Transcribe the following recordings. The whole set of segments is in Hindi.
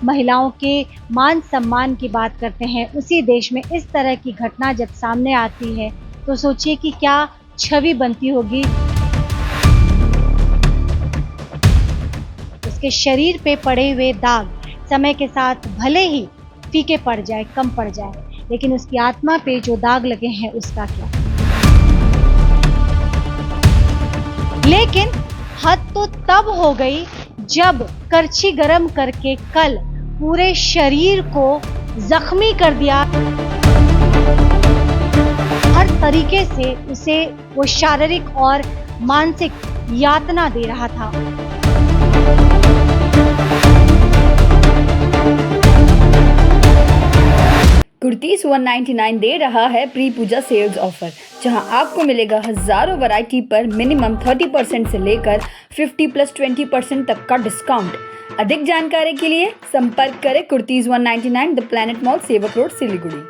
महिलाओं के मान सम्मान की बात करते हैं, उसी देश में इस तरह की घटना जब सामने आती है तो सोचिए कि क्या छवि बनती होगी। उसके शरीर पे पड़े हुए दाग समय के साथ भले ही फीके पड़ जाए, कम पड़ जाए, लेकिन उसकी आत्मा पे जो दाग लगे हैं उसका क्या। लेकिन हद तो तब हो गई जब करछी गरम करके कल पूरे शरीर को जख्मी कर दिया। हर तरीके से उसे वो शारीरिक और मानसिक यातना दे रहा था। कुर्तीज 199 दे रहा है प्री पूजा सेल्स ऑफर, जहां आपको मिलेगा हजारों वैरायटी पर मिनिमम 30% से लेकर 50+20% तक का डिस्काउंट। अधिक जानकारी के लिए संपर्क करें कुर्तीज 199 द प्लैनेट मॉल, सेवक रोड, सिलीगुड़ी।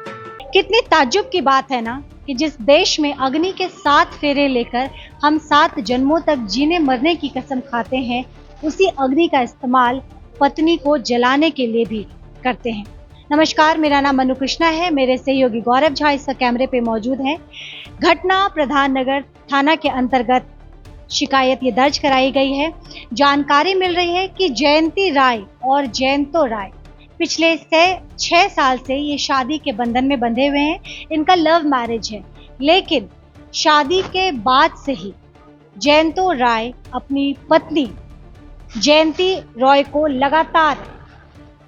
कितनी ताज्जुब की बात है ना कि जिस देश में अग्नि के 7 फेरे लेकर हम 7 जन्मों तक जीने मरने की कसम खाते हैं, उसी अग्नि का इस्तेमाल पत्नी को जलाने के लिए भी करते हैं। नमस्कार, मेरा नाम मनु कृष्णा है। मेरे सहयोगी गौरव झा इस कैमरे पे मौजूद हैं। घटना प्रधान नगर थाना के अंतर्गत शिकायत ये दर्ज कराई गई है। जानकारी मिल रही है कि जयंती राय और जयंतो राय पिछले 6 साल से ये शादी के बंधन में बंधे हुए हैं। इनका लव मैरिज है, लेकिन शादी के बाद से ही जयंतो राय अपनी पत्नी जयंती रॉय को लगातार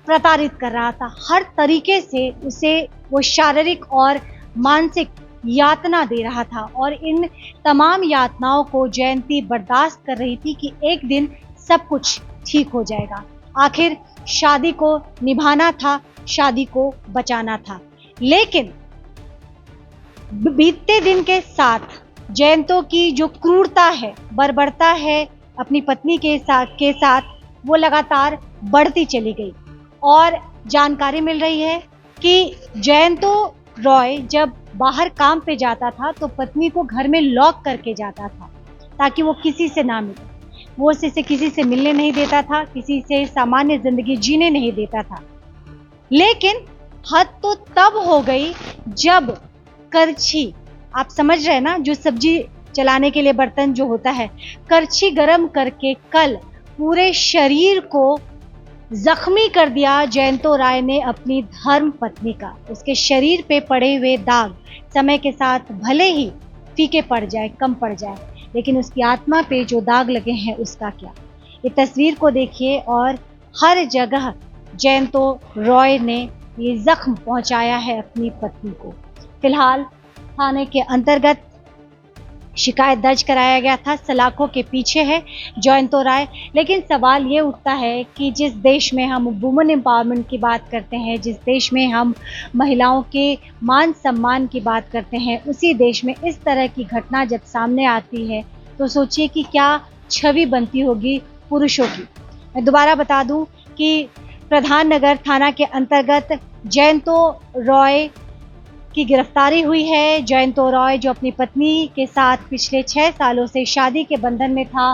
प्रताड़ित कर रहा था। हर तरीके से उसे वो शारीरिक और मानसिक यातना दे रहा था और इन तमाम यातनाओं को जयंती बर्दाश्त कर रही थी कि एक दिन सब कुछ ठीक हो जाएगा। आखिर शादी को निभाना था, शादी को बचाना था, लेकिन बीतते दिन के साथ जयंतो की जो क्रूरता है, बर्बरता है अपनी पत्नी के साथ वो लगातार बढ़ती चली गई। और जानकारी मिल रही है कि जयंतो रॉय जब बाहर काम पे जाता था तो पत्नी को घर में लॉक करके जाता था ताकि वो किसी से ना मिले। वो उसे किसी से मिलने नहीं देता था, किसी से सामान्य जिंदगी जीने नहीं देता था। लेकिन हद तो तब हो गई जब करछी, आप समझ रहे हैं ना, जो सब्जी चलाने के लिए बर्तन जो होता है, करछी गरम करके कल पूरे शरीर को जख्मी कर दिया जयंतो राय ने अपनी धर्म पत्नी का। उसके शरीर पे पड़े हुए दाग समय के साथ भले ही फीके पड़ जाए, कम पड़ जाए, लेकिन उसकी आत्मा पे जो दाग लगे हैं उसका क्या। ये तस्वीर को देखिए और हर जगह जयंतो रॉय ने ये जख्म पहुंचाया है अपनी पत्नी को। फिलहाल थाने के अंतर्गत शिकायत दर्ज कराया गया था। सलाखों के पीछे है जयंतो राय। लेकिन सवाल ये उठता है कि जिस देश में हम वुमेन एम्पावरमेंट की बात करते हैं, जिस देश में हम महिलाओं के मान सम्मान की बात करते हैं, उसी देश में इस तरह की घटना जब सामने आती है तो सोचिए कि क्या छवि बनती होगी पुरुषों की। मैं दोबारा बता दूं कि प्रधान नगर थाना के अंतर्गत जयंतो रॉय की गिरफ्तारी हुई है। जयंतो रॉय जो अपनी पत्नी के साथ पिछले 6 सालों से शादी के बंधन में था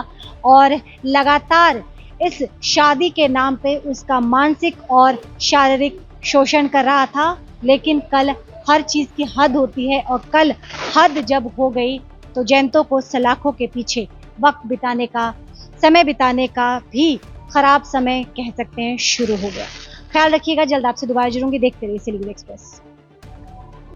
और लगातार इस शादी के नाम पे उसका मानसिक और शारीरिक शोषण कर रहा था। लेकिन कल हर चीज़ की हद होती है और कल हद जब हो गई तो जयंतो को सलाखों के पीछे वक्त बिताने का, समय बिताने का भी खराब समय कह सकते हैं शुरू हो गया। ख्याल रखिएगा, जल्द आपसे दोबारा जुड़ूंगी। देखते रहिए सिलीगुड़ी एक्सप्रेस।